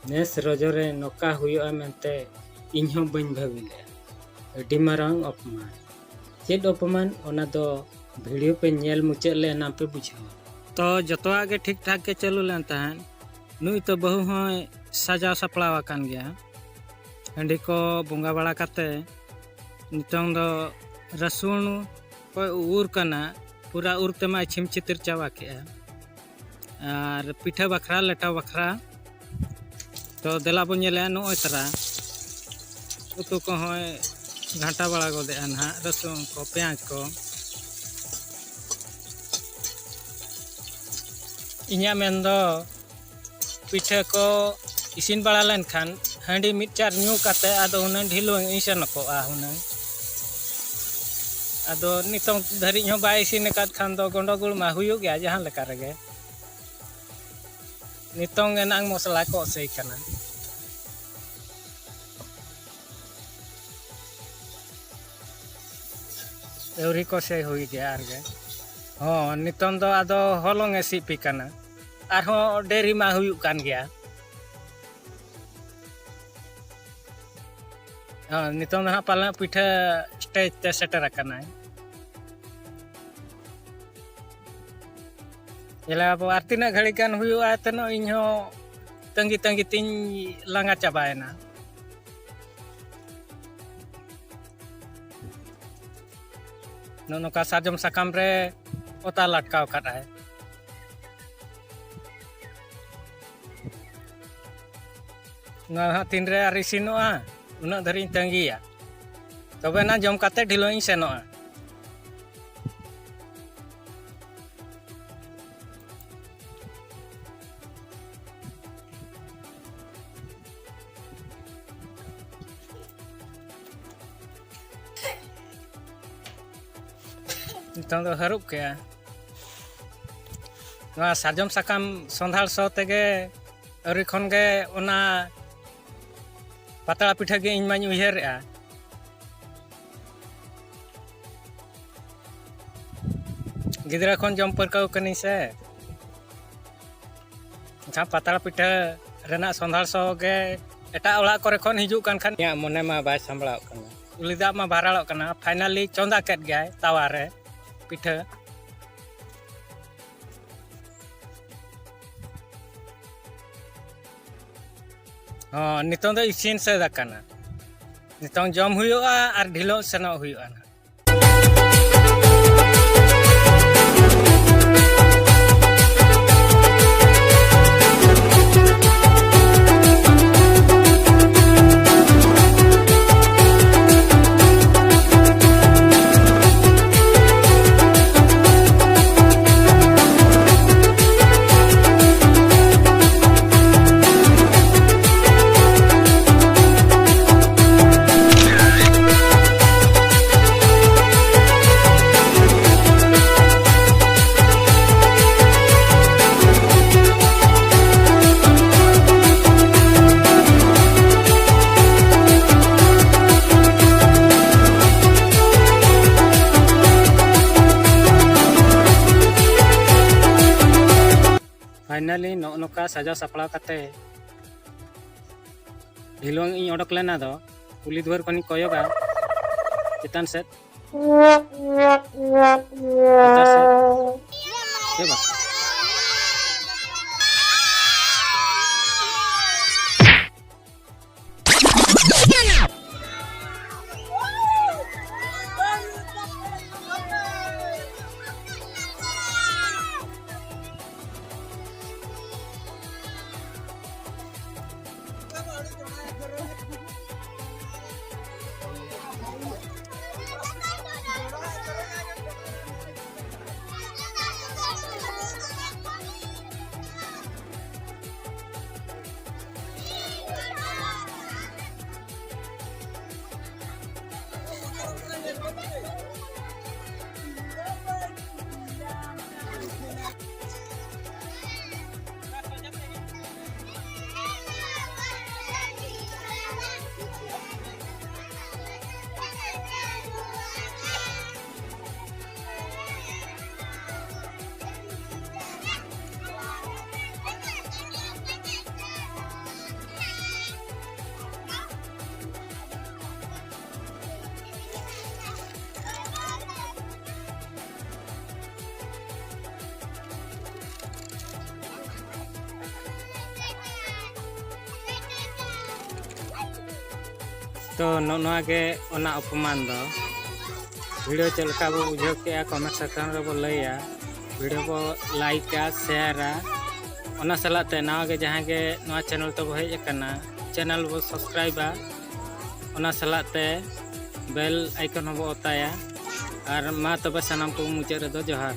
नेस रजरे नोका हुआ मेंते इन्हों बन भाविले अडी मारांग अपमान चेद अपमान ओना दो वीडियो पे नेल मुचाद ले ना पे बुझाव तो जतवा के ठीक ठाक के चलू लेन तहन नुई तो बहु होय सजाव सपड़ाव आकान गया हंडी को बोंगा बड़ा काते नितोंग दो रसुन को उर कना पूरा उर तेमा छिम चितिर चावा के और पिठा बखरा लेटा बखरा तो देला बन नेले नोय तरा उतु को होय घाटा बड़ा गोदे ना रसुन को प्याज को इन्या मेंदो पिठा को इसिन बड़ा लेन खान हांडी मिट चार न्यू काते आदो हुना ढिलो इसन को हुना आदो नितों धरी हो बाय इसिन कात खान दो गंडगोल मा हुयो गया जहां लेका रगे नितों एनांग मसला को से कना एवरी को से हुई गया आरगे हो नितों दो आदो होलोंग सिपी कना आरो डेरी मा हुयु कान गया नितों ना पाला पिठा स्टेज ते सेटर आकना येला अब आरतीना घड़ी कान हुयुआ तनो इन्हो तंगी तंगी तिन लांगा चाबायना नोका साजम साकाम रे ओता लटकाव काटा है ना तीन रे आरिसिनोआ उना धरी तंगिया तबे ना जम काते ढिलो इन सेनोआ नितों दो हरुप के ना साजम साकाम संधाल सो तेगे अरी खन गे ओना पातला पिठा के इन माኝ उयहरआ गिदरा खन जम परकाव कनी से खा पातला पिठा रेना संधाल सो गे एटा ओला करे खन हिजु कान खान या मने मा बाय सांभळाव कना उलिदा मा भाराळो कना फाइनली चोंदा केट गया तावा रे पिठा हाँ नितों दो इसिन से दाकाना नितों जम हुयुआ और ढिलो सेनो हुयुआ ना फाइनली नोका सजा सपड़ा काते ढिलोंग इन ओडक लेना दो पुली दुआर खनि कोयोगा चितान से तो नोआ के ओना अपमान दो वीडियो चल का बो बुझो के कमेंट सेक्शन रे बो लैया वीडियो को लाइका शेयरा ओना सलाते नवा के जहां के नवा चैनल तो हेज कना चैनल बो सब्सक्राइबा ओना सलाते बेल आइकन हो बो ओताया और मा तबे सनाम को मुचे रे दो जोहार।